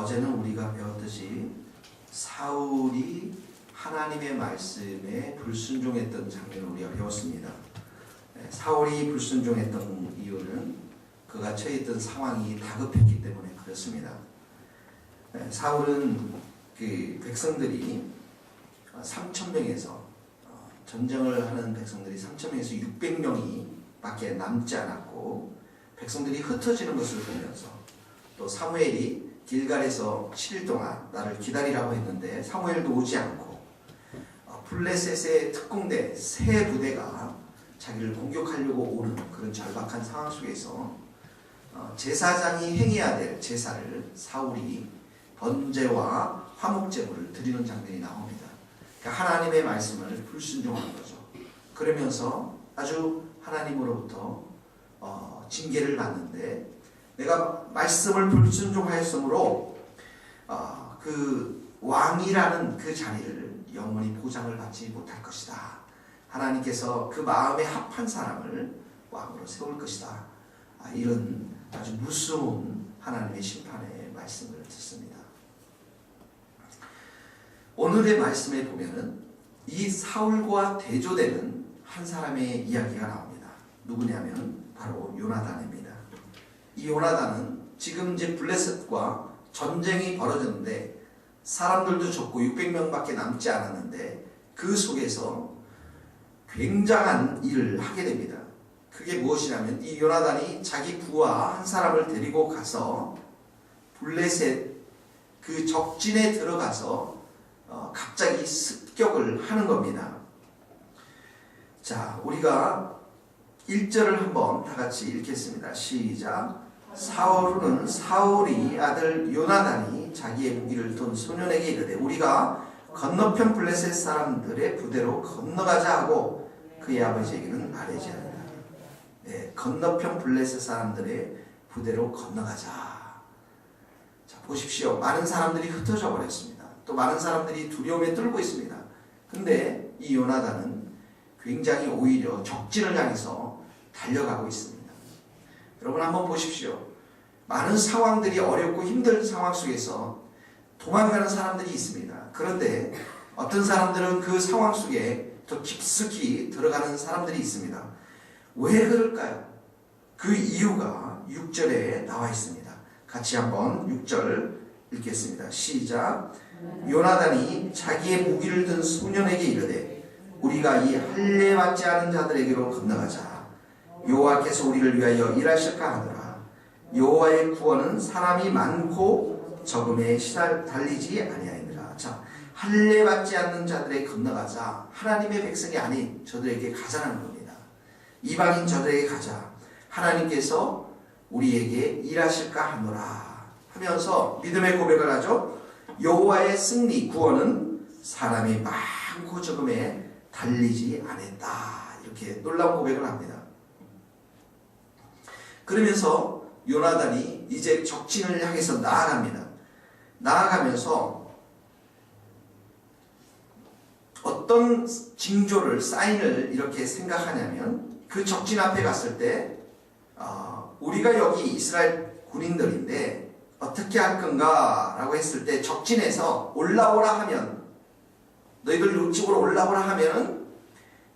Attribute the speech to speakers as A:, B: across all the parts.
A: 어제는 우리가 배웠듯이 사울이 하나님의 말씀에 불순종했던 장면을 우리가 배웠습니다. 사울이 불순종했던 이유는 그가 처해있던 상황이 다급했기 때문에 그렇습니다. 사울은 그 백성들이 3,000명에서 전쟁을 하는 백성들이 3,000명에서 600명이 밖에 남지 않았고 백성들이 흩어지는 것을 보면서 또 사무엘이 길갈에서 7일 동안 나를 기다리라고 했는데 사무엘도 오지 않고 블레셋의 특공대 세 부대가 자기를 공격하려고 오는 그런 절박한 상황 속에서 제사장이 행해야 될 제사를 사울이 번제와 화목제물을 드리는 장면이 나옵니다. 그러니까 하나님의 말씀을 불순종한 거죠. 그러면서 아주 하나님으로부터 징계를 받는데 내가 말씀을 불순종하였으므로 그 왕이라는 그 자리를 영원히 보장을 받지 못할 것이다. 하나님께서 그 마음에 합한 사람을 왕으로 세울 것이다. 이런 아주 무서운 하나님의 심판의 말씀을 듣습니다. 오늘의 말씀에 보면은 이 사울과 대조되는 한 사람의 이야기가 나옵니다. 누구냐면 바로 요나단입니다. 이 요나단은 지금 이제 블레셋과 전쟁이 벌어졌는데 사람들도 적고 600명밖에 남지 않았는데 그 속에서 굉장한 일을 하게 됩니다. 그게 무엇이냐면 이 요나단이 자기 부하 한 사람을 데리고 가서 블레셋 그 적진에 들어가서 갑자기 습격을 하는 겁니다. 자, 우리가 1절을 한번 다 같이 읽겠습니다. 시작. 사울은 사울이 아들 요나단이 자기의 무기를 든 소년에게 이르되 우리가 건너편 블레셋 사람들의 부대로 건너가자 하고 그의 아버지에게는 말하지않는다. 네, 건너편 블레셋 사람들의 부대로 건너가자. 자, 보십시오. 많은 사람들이 흩어져 버렸습니다. 또 많은 사람들이 두려움에 떨고 있습니다. 근데 이 요나단은 굉장히 오히려 적진을 향해서 달려가고 있습니다. 여러분 한번 보십시오. 많은 상황들이 어렵고 힘든 상황 속에서 도망가는 사람들이 있습니다. 그런데 어떤 사람들은 그 상황 속에 더 깊숙이 들어가는 사람들이 있습니다. 왜 그럴까요? 그 이유가 6절에 나와 있습니다. 같이 한번 6절 읽겠습니다. 시작. 요나단이 자기의 무기를 든 소년에게 이르되 우리가 이 할례 받지 않은 자들에게로 건너가자. 여호와께서 우리를 위하여 일하실까 하더라. 여호와의 구원은 사람이 많고 적음에 달리지 아니하니라. 자, 할례 받지 않는 자들에게 건너가자. 하나님의 백성이 아닌 저들에게 가자는 겁니다. 이방인 저들에게 가자. 하나님께서 우리에게 일하실까 하노라 하면서 믿음의 고백을 하죠. 여호와의 승리 구원은 사람이 많고 적음에 달리지 않았다. 이렇게 놀라운 고백을 합니다. 그러면서 요나단이 이제 적진을 향해서 나아갑니다. 나아가면서 어떤 징조를 사인을 이렇게 생각하냐면 그 적진 앞에 갔을 때 우리가 여기 이스라엘 군인들인데 어떻게 할 건가 라고 했을 때 적진에서 올라오라 하면 너희들 이쪽으로 올라오라 하면은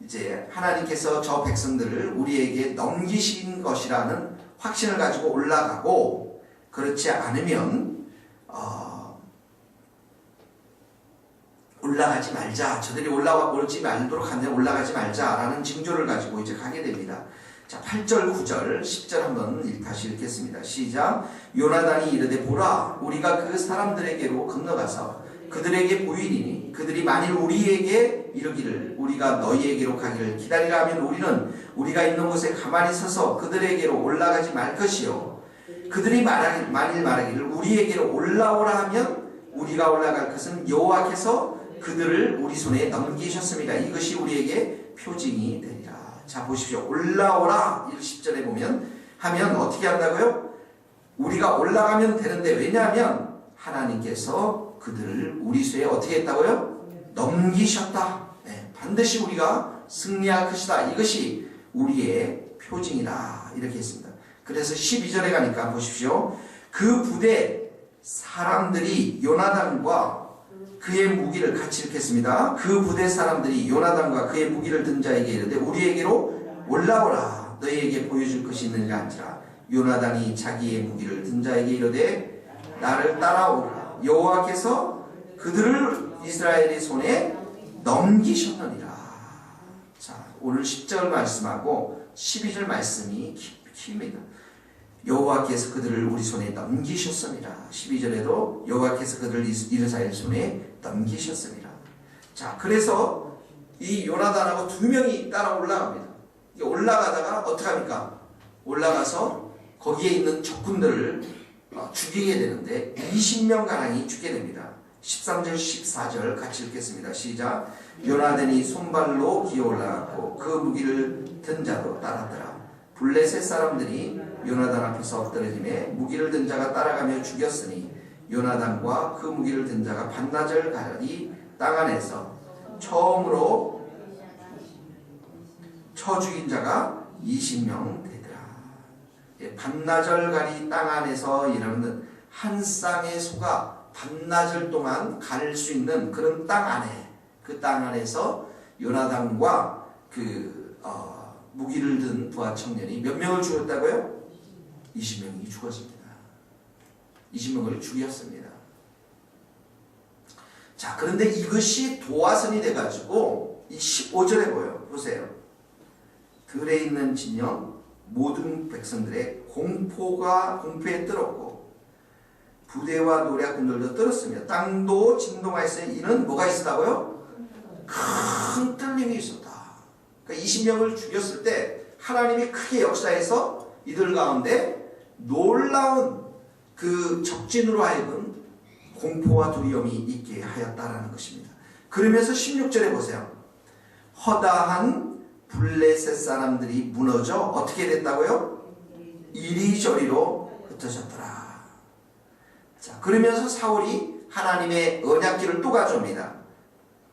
A: 이제 하나님께서 저 백성들을 우리에게 넘기신 것이라는 확신을 가지고 올라가고 그렇지 않으면 올라가지 말자. 저들이 올라오지 말도록 하면 올라가지 말자라는 징조를 가지고 이제 가게 됩니다. 자, 8절, 9절, 10절 한번 다시 읽겠습니다. 시작. 요나단이 이르되 보라 우리가 그 사람들에게로 건너가서 그들에게 보이리니 그들이 만일 우리에게 이르기를 우리가 너희에게로 가기를 기다리라 하면 우리는 우리가 있는 곳에 가만히 서서 그들에게로 올라가지 말 것이요 그들이 만일 말하기를 우리에게로 올라오라 하면 우리가 올라갈 것은 여호와께서 그들을 우리 손에 넘기셨습니다. 이것이 우리에게 표징이 되리라. 자, 보십시오. 올라오라 10절에 보면 하면 어떻게 한다고요? 우리가 올라가면 되는데 왜냐하면 하나님께서 그들을 우리 손에 어떻게 했다고요? 넘기셨다. 네, 반드시 우리가 승리할 것이다. 이것이 우리의 표징이다. 이렇게 했습니다. 그래서 12절에 가니까 보십시오. 그 부대 사람들이 요나단과 그의 무기를 같이 읽겠습니다. 그 부대 사람들이 요나단과 그의 무기를 든 자에게 이르되 우리에게로 올라오라. 너희에게 보여줄 것이 있느니라 한지라. 요나단이 자기의 무기를 든 자에게 이르되 나를 따라오라. 여호와께서 그들을 이스라엘의 손에 넘기셨느니라. 자, 오늘 10절 말씀하고 12절 말씀이 깁니다. 여호와께서 그들을 우리 손에 넘기셨습니다. 12절에도 여호와께서 그들을 이스라엘 손에 넘기셨습니다. 자, 그래서 이 요나단하고 두 명이 따라 올라갑니다. 올라가다가 어떻게 합니까? 올라가서 거기에 있는 적군들을 죽이게 되는데 20명가량이 죽게 됩니다. 13절 14절 같이 읽겠습니다. 시작. 요나단이 손발로 기어 올라갔고 그 무기를 든 자도 따랐더라. 블레셋 사람들이 요나단 앞에서 엎드러짐에 무기를 든 자가 따라가며 죽였으니 요나단과 그 무기를 든 자가 반나절 가리 땅 안에서 처음으로 쳐 죽인 자가 20명 되더라. 반나절 가리 땅 안에서 이라는 한 쌍의 소가 반나절 동안 갈 수 있는 그런 땅 안에, 그 땅 안에서 요나단과 무기를 든 부하 청년이 몇 명을 죽였다고요? 20명이 죽었습니다. 20명을 죽였습니다. 자, 그런데 이것이 도화선이 돼가지고 이 15절에 보세요. 들에 있는 진영 모든 백성들의 공포에 떨었고 부대와 노략군들도 떨었으며 땅도 진동하였으니 이는 뭐가 있었다고요? 큰 떨림이 있었다. 그러니까 20명을 죽였을 때 하나님이 크게 역사해서 이들 가운데 놀라운 그 적진으로 하여금 공포와 두려움이 있게 하였다라는 것입니다. 그러면서 16절에 보세요. 허다한 블레셋 사람들이 무너져 어떻게 됐다고요? 이리저리로 흩어졌더라. 자, 그러면서 사울이 하나님의 언약궤를 또 가져옵니다.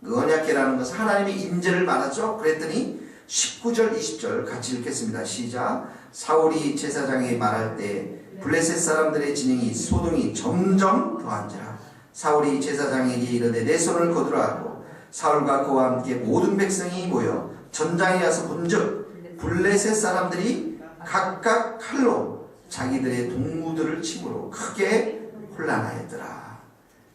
A: 그 언약궤라는 것은 하나님의 임재를 말하죠. 그랬더니 19절 20절 같이 읽겠습니다. 시작. 사울이 제사장에게 말할 때 블레셋 사람들의 진영이 소동이 점점 더한지라. 사울이 제사장에게 이르되 내 손을 거두라 하고 사울과 그와 함께 모든 백성이 모여 전장에 가서 본즉 블레셋 사람들이 각각 칼로 자기들의 동무들을 침으로 크게 혼란하였더라.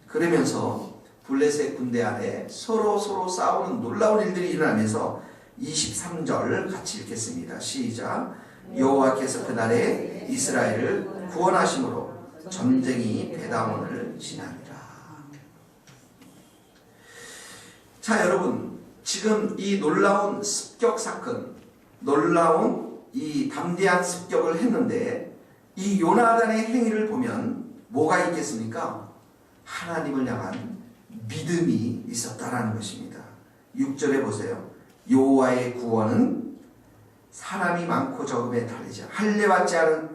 A: 그러면서 블레셋 군대 안에 서로 싸우는 놀라운 일들이 일어나면서 23절 같이 읽겠습니다. 시작. 여호와께서 그날에 이스라엘을 구원하심으로 전쟁이 베다몬을 지나니라. 자, 여러분, 지금 이 놀라운 습격 사건, 놀라운 이 담대한 습격을 했는데 이 요나단의 행위를 보면 뭐가 있겠습니까? 하나님을 향한 믿음이 있었다라는 것입니다. 6절에 보세요. 여호와의 구원은 사람이 많고 적음에 달리지 할례받지 않은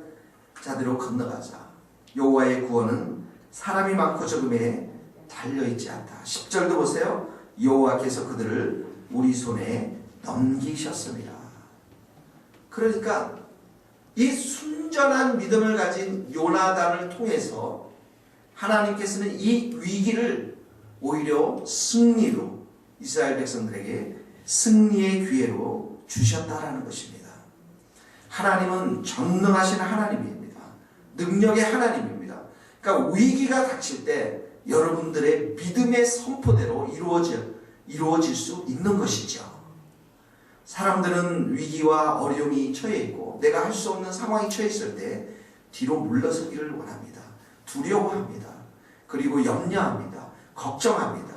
A: 자대로 건너가자. 여호와의 구원은 사람이 많고 적음에 달려있지 않다. 10절도 보세요. 여호와께서 그들을 우리 손에 넘기셨습니다. 그러니까 이 순전한 믿음을 가진 요나단을 통해서 하나님께서는 이 위기를 오히려 승리로 이스라엘 백성들에게 승리의 기회로 주셨다라는 것입니다. 하나님은 전능하신 하나님입니다. 능력의 하나님입니다. 그러니까 위기가 닥칠 때 여러분들의 믿음의 선포대로 이루어질 수 있는 것이죠. 사람들은 위기와 어려움이 처해 있고 내가 할 수 없는 상황이 처해 있을 때 뒤로 물러서기를 원합니다. 두려워합니다. 그리고 염려합니다. 걱정합니다.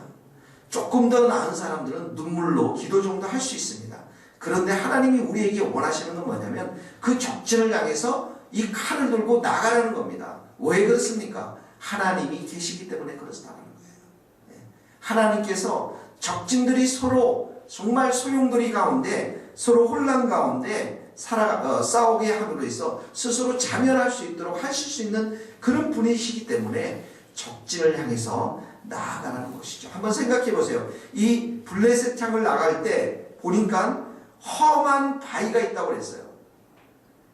A: 조금 더 나은 사람들은 눈물로 기도 정도 할 수 있습니다. 그런데 하나님이 우리에게 원하시는 건 뭐냐면 그 적진을 향해서 이 칼을 들고 나가라는 겁니다. 왜 그렇습니까? 하나님이 계시기 때문에 그렇다는 거예요. 하나님께서 적진들이 서로 정말 소용돌이 가운데 서로 혼란 가운데 싸우게 함으로 해서 스스로 자멸할 수 있도록 하실 수 있는 그런 분이시기 때문에 적진을 향해서 나아가라는 것이죠. 한번 생각해 보세요. 이 블레셋 향을 나갈 때 보니까 험한 바위가 있다고 그랬어요.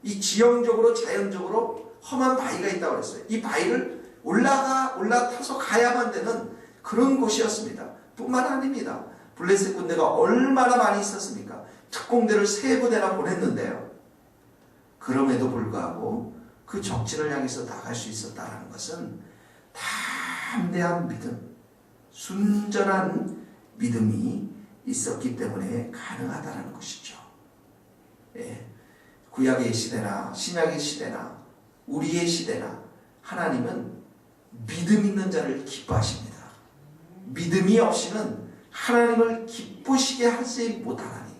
A: 이 지형적으로 자연적으로 험한 바위가 있다고 그랬어요. 이 바위를 올라타서 가야만 되는 그런 곳이었습니다. 뿐만 아닙니다. 블레셋 군대가 얼마나 많이 있었습니까? 특공대를 3부대나 보냈는데요. 그럼에도 불구하고 그 적진을 향해서 나갈 수 있었다는 것은 담대한 믿음, 순전한 믿음이 있었기 때문에 가능하다는 것이죠. 예. 구약의 시대나 신약의 시대나 우리의 시대나 하나님은 믿음 있는 자를 기뻐하십니다. 믿음이 없이는 하나님을 기쁘시게 하지 못하나니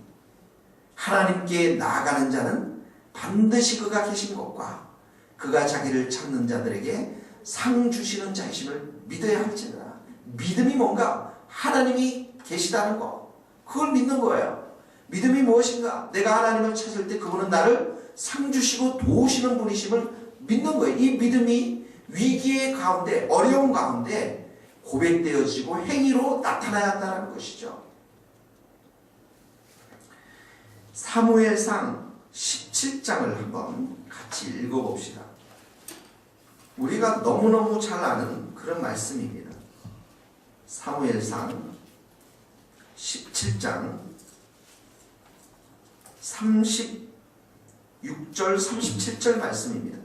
A: 하나님께 나아가는 자는 반드시 그가 계신 것과 그가 자기를 찾는 자들에게 상 주시는 자이심을 믿어야 할지니라. 믿음이 뭔가? 하나님이 계시다는 것, 그걸 믿는 거예요. 믿음이 무엇인가? 내가 하나님을 찾을 때 그분은 나를 상 주시고 도우시는 분이심을 믿는 거예요. 이 믿음이 위기의 가운데, 어려운 가운데 고백되어지고 행위로 나타나야 한다는 것이죠. 사무엘상 17장을 한번 같이 읽어봅시다. 우리가 너무너무 잘 아는 그런 말씀입니다. 사무엘상 17장 36절 37절 말씀입니다.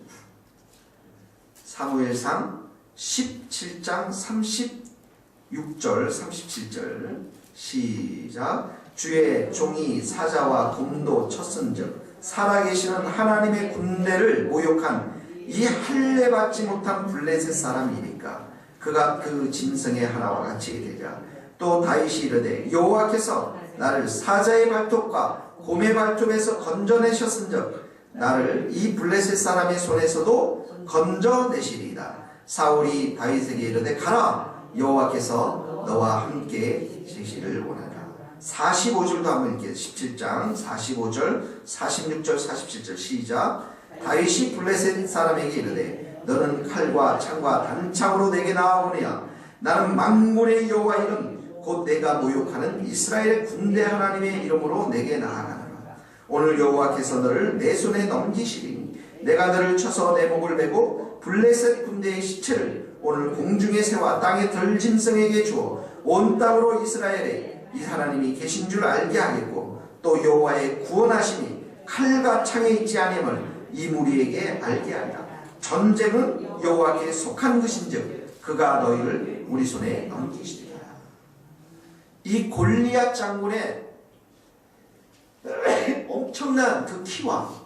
A: 사무엘상 17장 36절 37절 시작. 주의 종이 사자와 곰도 쳤은즉 살아계시는 하나님의 군대를 모욕한 이 할례받지 못한 블레셋 사람이니까 그가 그 짐승의 하나와 같이 되자. 또 다윗이 이르되 여호와께서 나를 사자의 발톱과 곰의 발톱에서 건져내셨은즉 나를 이 블레셋 사람의 손에서도 건져내시리이다. 사울이 다윗에게 이르되 가라, 여호와께서 너와 함께 계시기를 원하라. 45절도 한번 읽게요. 17장 45절 46절 47절 시작. 다윗이 블레셋 사람에게 이르되 너는 칼과 창과 단창으로 내게 나아오느냐. 나는 만군의 여호와 이름 곧 내가 모욕하는 이스라엘의 군대 하나님의 이름으로 내게 나아가노라. 오늘 여호와께서 너를 내 손에 넘기시리니 내가 너를 쳐서 내 목을 베고 블레셋 군대의 시체를 오늘 공중에 세워 땅의 들짐승에게 주어 온 땅으로 이스라엘에 이 하나님이 계신 줄 알게 하겠고 또 여호와의 구원하심이 칼과 창에 있지 아님을 이 무리에게 알게 하리라. 전쟁은 여호와께 속한 것인즉 그가 너희를 우리 손에 넘기시리라. 이 골리앗 장군의 엄청난 그 키와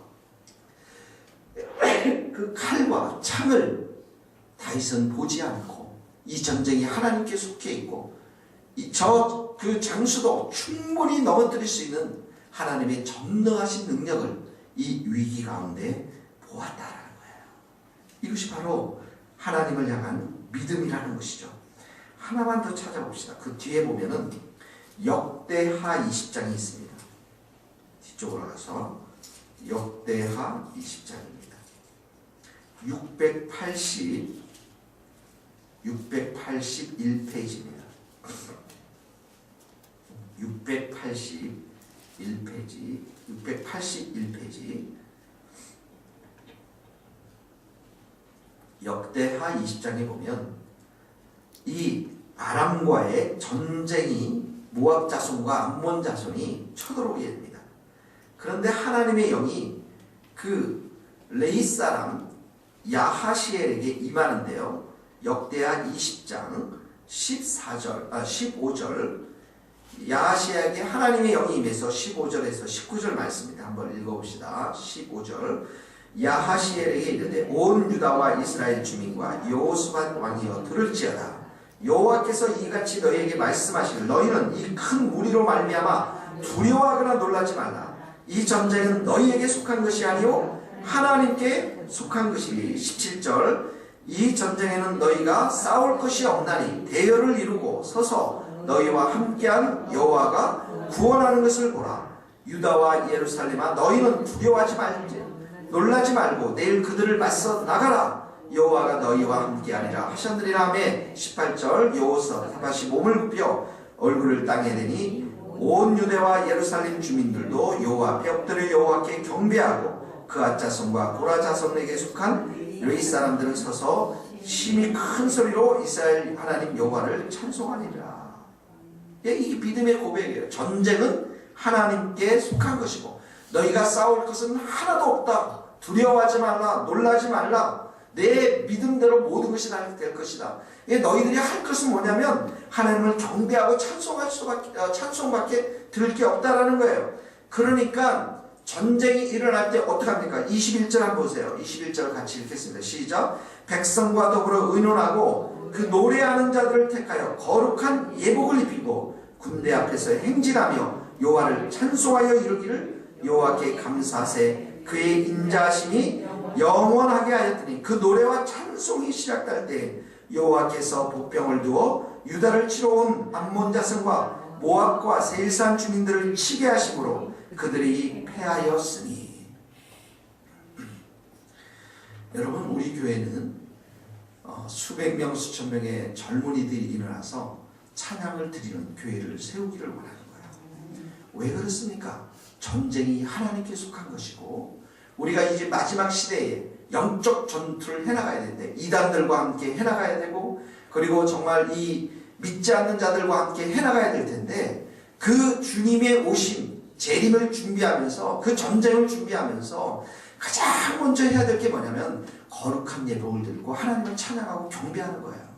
A: 그 칼과 창을 다윗은 보지 않고 이 전쟁이 하나님께 속해 있고 그 장수도 충분히 넘어뜨릴 수 있는 하나님의 전능하신 능력을 이 위기 가운데 보았다라는 거예요. 이것이 바로 하나님을 향한 믿음이라는 것이죠. 하나만 더 찾아봅시다. 그 뒤에 보면은 역대하 20장이 있습니다. 뒤쪽으로 가서 역대하 20장입니다. 681페이지입니다. 681페이지 역대하 20장에 보면 이 아람과의 전쟁이 모압 자손과 암몬 자손이 쳐들어오게 됩니다. 그런데 하나님의 영이 그 레이 사람 야하시엘에게 임하는데요. 역대하 20장 15절 야하시엘에게 하나님의 영이 임해서 15절에서 19절 말씀입니다. 한번 읽어봅시다. 15절 야하시엘에게 이르되 온 유다와 이스라엘 주민과 여호수밧 왕이여 들을지어다. 여호와께서 이같이 너희에게 말씀하시길 너희는 이 큰 무리로 말미암아 두려워하거나 놀라지 말라. 이 전쟁은 너희에게 속한 것이 아니오 하나님께 속한 것이니. 17절 이 전쟁에는 너희가 싸울 것이 없나니 대열을 이루고 서서 너희와 함께한 여호와가 구원하는 것을 보라. 유다와 예루살렘아 너희는 두려워하지 말지 놀라지 말고 내일 그들을 맞서 나가라. 여호와가 너희와 함께하리라 하셨느니라. 18절 여호사밧이 몸을 굽혀 얼굴을 땅에 대니 온 유대와 예루살렘 주민들도 여호와 앞에 엎드려 여호와께 경배하고 그앗 자손과 고라 자손에게 속한 레위 사람들은 서서 심히 큰 소리로 이스라엘 하나님 여호와를 찬송하니라. 이게 믿음의 고백이에요. 전쟁은 하나님께 속한 것이고 너희가 싸울 것은 하나도 없다. 두려워하지 말라. 놀라지 말라. 내 믿음대로 모든 것이 다 될 것이다. 너희들이 할 것은 뭐냐면 하나님을 경배하고 찬송밖에 들을 게 없다라는 거예요. 그러니까 전쟁이 일어날 때 어떻게 합니까? 21절 한번 보세요. 21절 같이 읽겠습니다. 시작. 백성과 더불어 의논하고 그 노래하는 자들을 택하여 거룩한 예복을 입히고 군대 앞에서 행진하며 여호와를 찬송하여 이르기를 여호와께 감사하세 그의 인자하심이 영원하게 하였더니 그 노래와 찬송이 시작될 때 여호와께서 복병을 두어 유다를 치러 온 암몬 자손과 모압과 세일산 주민들을 치게 하심으로 그들이 패하였으니. 여러분, 우리 교회는 수백 명 수천 명의 젊은이들이 일어나서 찬양을 드리는 교회를 세우기를 원하는 거예요. 왜 그렇습니까? 전쟁이 하나님께 속한 것이고 우리가 이제 마지막 시대에 영적 전투를 해나가야 되는데 이단들과 함께 해나가야 되고 그리고 정말 이 믿지 않는 자들과 함께 해나가야 될 텐데 그 주님의 오심, 재림을 준비하면서 그 전쟁을 준비하면서 가장 먼저 해야 될 게 뭐냐면 거룩한 예복을 들고 하나님을 찬양하고 경배하는 거예요.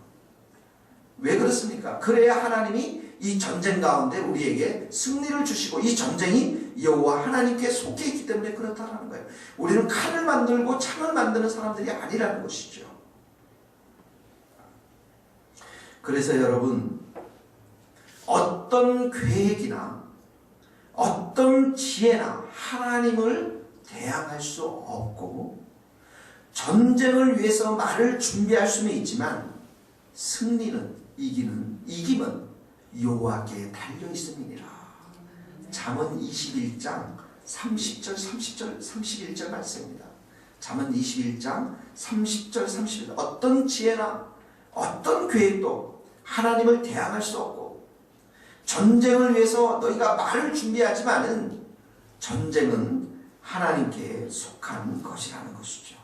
A: 왜 그렇습니까? 그래야 하나님이 이 전쟁 가운데 우리에게 승리를 주시고 이 전쟁이 여호와 하나님께 속해 있기 때문에 그렇다는 거예요. 우리는 칼을 만들고 창을 만드는 사람들이 아니라는 것이죠. 그래서 여러분, 어떤 계획이나 어떤 지혜나 하나님을 대항할 수 없고 전쟁을 위해서 말을 준비할 수는 있지만 승리는 이김은 여호와께 달려 있음이니라. 잠언 21장 30절 31절 말씀입니다. 잠언 21장 30절 31절. 어떤 지혜나 어떤 계획도 하나님을 대항할 수 없고 전쟁을 위해서 너희가 말을 준비하지만은 전쟁은 하나님께 속한 것이라는 것이죠.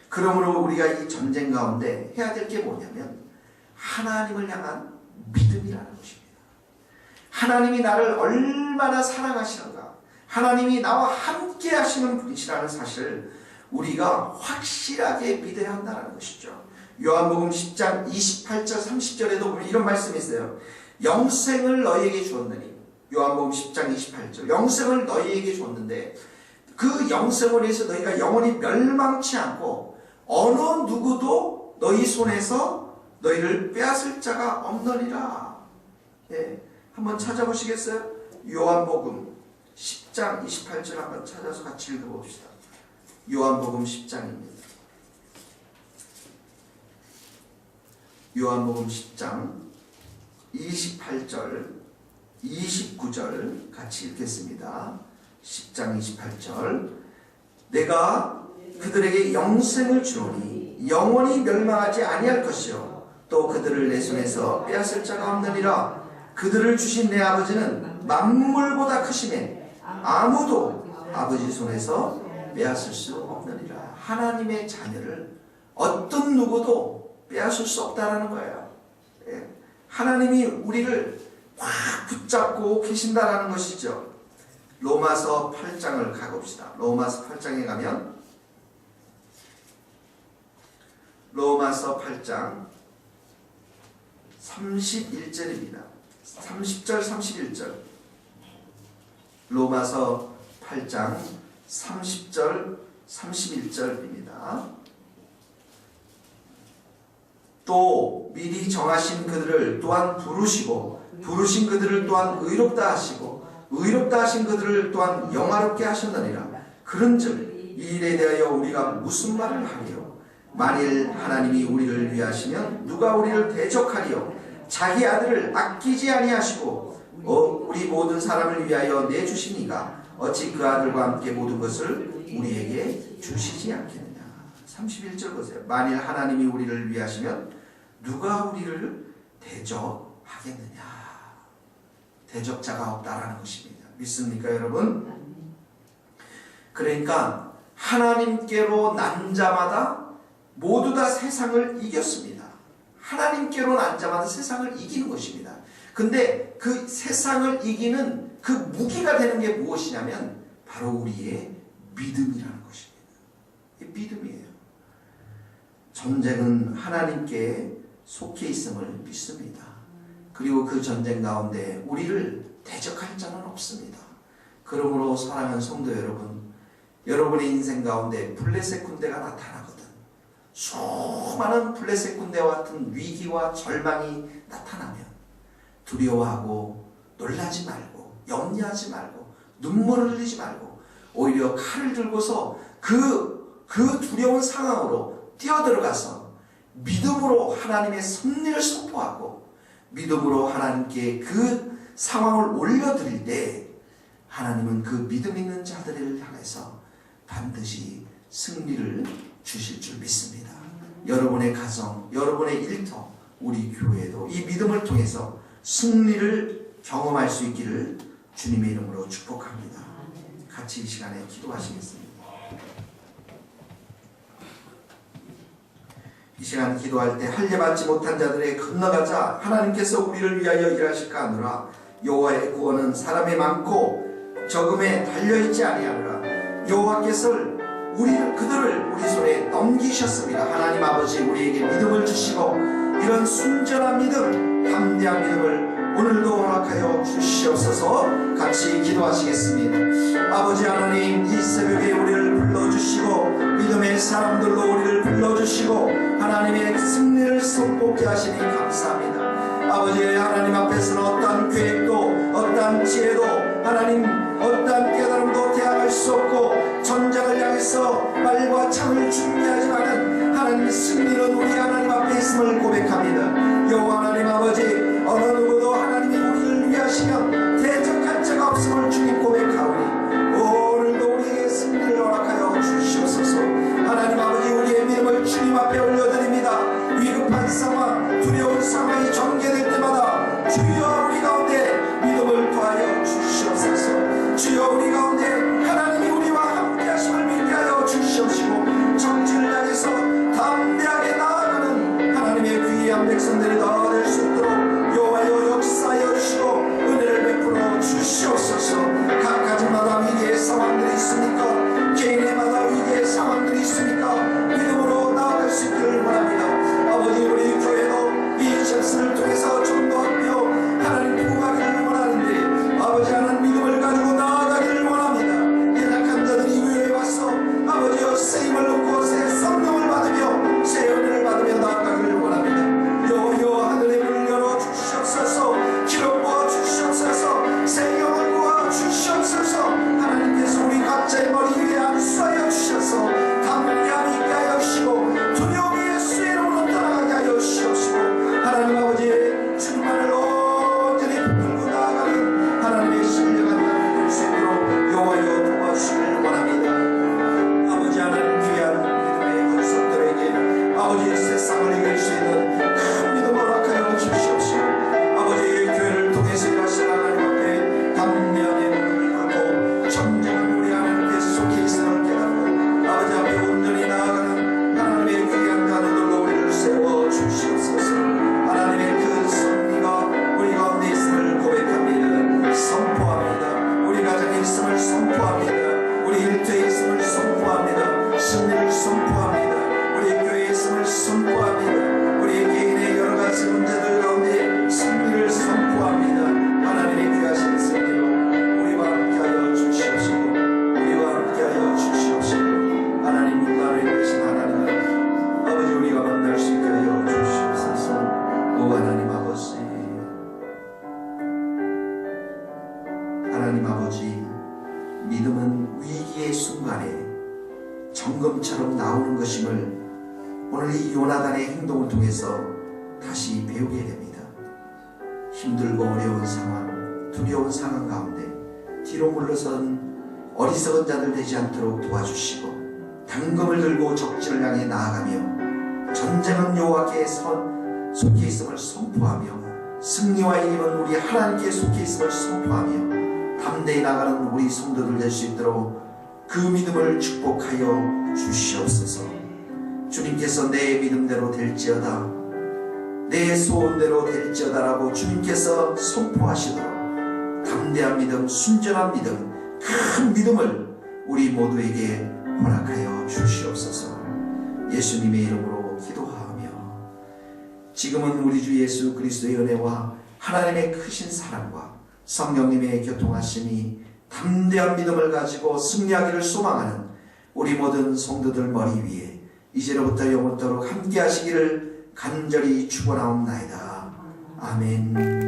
A: 그러므로 우리가 이 전쟁 가운데 해야 될 게 뭐냐면 하나님을 향한 믿음이라는 것입니다. 하나님이 나를 얼마나 사랑하시는가, 하나님이 나와 함께 하시는 분이시라는 사실을 우리가 확실하게 믿어야 한다는 것이죠. 요한복음 10장 28절 30절에도 보면 이런 말씀이 있어요. 영생을 너희에게 주었느니, 요한복음 10장 28절, 영생을 너희에게 주었는데 그 영생을 위해서 너희가 영원히 멸망치 않고 어느 누구도 너희 손에서 너희를 빼앗을 자가 없느니라. 예, 한번 찾아보시겠어요? 요한복음 10장 28절 한번 찾아서 같이 읽어봅시다. 요한복음 10장입니다. 요한복음 10장 28절 29절 같이 읽겠습니다. 10장 28절. 내가 그들에게 영생을 주노니 영원히 멸망하지 아니할 것이요 또 그들을 내 손에서 빼앗을 자가 없느니라. 그들을 주신 내 아버지는 만물보다 크심에 아무도 아버지 손에서 빼앗을 수 없느니라. 하나님의 자녀를 어떤 누구도 빼앗을 수 없다라는 거예요. 하나님이 우리를 확 붙잡고 계신다라는 것이죠. 로마서 8장을 가봅시다. 로마서 8장에 가면 로마서 8장 31절입니다. 30절 31절. 로마서 8장 30절 31절입니다. 또 미리 정하신 그들을 또한 부르시고 부르신 그들을 또한 의롭다 하시고 의롭다 하신 그들을 또한 영화롭게 하셨느니라. 그런즉 이 일에 대하여 우리가 무슨 말을 하리요? 만일 하나님이 우리를 위하시면 누가 우리를 대적하리요? 자기 아들을 아끼지 아니하시고 우리 모든 사람을 위하여 내주시니가 어찌 그 아들과 함께 모든 것을 우리에게 주시지 않겠느냐. 31절 보세요. 만일 하나님이 우리를 위하시면 누가 우리를 대적하겠느냐. 대적자가 없다라는 것입니다. 믿습니까 여러분? 그러니까 하나님께로 난 자마다 모두 다 세상을 이겼습니다. 하나님께로 앉자마자 세상을 이기는 것입니다. 근데 그 세상을 이기는 그 무기가 되는 게 무엇이냐면 바로 우리의 믿음이라는 것입니다. 이 믿음이에요. 전쟁은 하나님께 속해 있음을 믿습니다. 그리고 그 전쟁 가운데 우리를 대적할 자는 없습니다. 그러므로 사랑하는 성도 여러분, 여러분의 인생 가운데 블레셋 군대가 나타나거든. 수많은 블레셋 군대와 같은 위기와 절망이 나타나면 두려워하고 놀라지 말고 염려하지 말고 눈물을 흘리지 말고 오히려 칼을 들고서 그 두려운 상황으로 뛰어들어가서 믿음으로 하나님의 섭리를 선포하고 믿음으로 하나님께 그 상황을 올려드릴 때 하나님은 그 믿음 있는 자들을 향해서 반드시 승리를 주실 줄 믿습니다. 여러분의 가정, 여러분의 일터, 우리 교회도 이 믿음을 통해서 승리를 경험할 수 있기를 주님의 이름으로 축복합니다. 같이 이 시간에 기도하시겠습니다. 이 시간 기도할 때 할례받지 못한 자들의 건너가자 하나님께서 우리를 위하여 일하실까 하노라. 여호와의 구원은 사람이 많고 적음에 달려있지 아니하노라. 여호와께서 그들을 우리 손에 넘기셨습니다. 하나님 아버지, 우리에게 믿음을 주시고 이런 순전한 믿음, 담대한 믿음을 오늘도 허락하여 주시옵소서. 같이 기도하시겠습니다. 아버지 하나님, 이 새벽에 우리를 불러주시고 믿음의 사람들로 우리를 불러주시고 하나님의 승리를 선포케 하시니 감사합니다. 아버지 하나님 앞에서는 어떠한 계획도 어떠한 지혜도 하나님 어떠한 깨달음도 대항할 수 없고 전쟁을 향해서 말과 창을 준비하지만은 하나님의 승리는 우리 하나님 앞에 있음을 고백합니다. 여호와 하나님 아버지, 어느 누구도 하나님이 우리를 위하시면 대적할 자가 없음을 주님 고백하오니 오늘도 우리에게 승리를 허락하여 주시옵소서. 하나님 아버지, 우리의 믿음을 주님 앞에 올려드립니다. 위급한 상황, 두려운 상황이 전개될 때마다 주여 우리 가운데 믿음을 더하여 주시옵소서. 주여 우리 가운데 하나님이 우리와 함께 하심을 믿게 하여 주시옵시고 정치를 향해서 담대하게 나아가는 하나님의 귀한 백성들이 다 될 수 있도록 여호와여 역사하여 주시고 은혜를 베풀어 주시옵소서. 각 가정마다 위기의 상황들이 있습니까? 개인마다 위기의 상황들이 있습니까? 믿음으로 나아갈 수 있기를 원합니다. 아버지, 우리 교회도 이 찬스를 통해서 좀 더 하나님 부각하기를 원하는데 아버지 하나님 믿음을 가지고 나아가기를 원합니다. 연약한 자들이 이 교회에 와서 아버지여 쓰임을 얻고 새 성령을 받으며 새 은혜를 받으며 나아가기를 원합니다. 여호여 하늘의 문을 열어 주시옵소서. 기름 부어 주시옵소서. 생명을 부어 주시옵소서. 하나님께서 우리 각자의 머리 위에 안수하여 주셔서 담대함 있게 하여 주시고 두려움 위에 수혜로운 떠나가게 하여 주시옵시고 하나님 아버지, 주님만을 온전히 붙들고 나아가는 하나님의 신령한 나를 볼 수 있도록 여호와여 도와주시길 원합니다. 아버지 하나님, 귀한 믿음의 권속들에게 아버지 세상을 이길 수 있는 큰 믿음을 허락하여 주시옵시고 아버지 교회를 통해서 일하시는 하나님 앞에 담대하게 눈을 감고 전쟁은 우리 하나님께 속해 있음을 깨닫고 아버지 앞에 온전히 나아가는 하나님의 귀한 자녀들로 우리를 세워 주시옵소서. 하나님의 그 섭리가 우리 가운데 있음을 고백합니다. 선포합니다. 우리 가정에 있음을 선포합니다. 우리 일터에 있음을 선포합니다. 승리를 선포합니다. 우리 교회에 있음을 선포합니다. 우리 개인의 여러 가지 문제들 가운데 승리를 선포합니다. 하나님의 귀하신 승리로 우리와 함께하여 주시옵시고 우리와 함께하여 주시옵시고 하나님 나를 계신 하나님을 아버지 우리가 만날 수 있게 하여 주시옵소서. 오 하나님 아버지, 하나님 아버지, 믿음은 위기의 순간에 정금처럼 나오는 것임을 오늘 이 요나단의 행동을 통해서 다시 배우게 됩니다. 힘들고 어려운 상황, 두려운 상황 가운데 뒤로 물러선 어리석은 자들 되지 않도록 도와주시고 단검을 들고 적진을 향해 나아가며 전쟁은 여호와께 속해 있음을 선포하며 승리와 이기는 우리 하나님께 속해 있음을 선포하며 담대히 나가는 우리 성도들 될 수 있도록 그 믿음을 축복하여 주시옵소서. 주님께서 내 믿음대로 될지어다, 내 소원대로 될지어다라고 주님께서 선포하시도록 담대한 믿음, 순전한 믿음, 큰 믿음을 우리 모두에게 허락하여 주시옵소서. 예수님의 이름으로 기도하며, 지금은 우리 주 예수 그리스도의 은혜와 하나님의 크신 사랑과 성령님의 교통하심이 담대한 믿음을 가지고 승리하기를 소망하는 우리 모든 성도들 머리 위에 이제로부터 영원토록 함께 하시기를 간절히 축원하옵나이다. 아멘.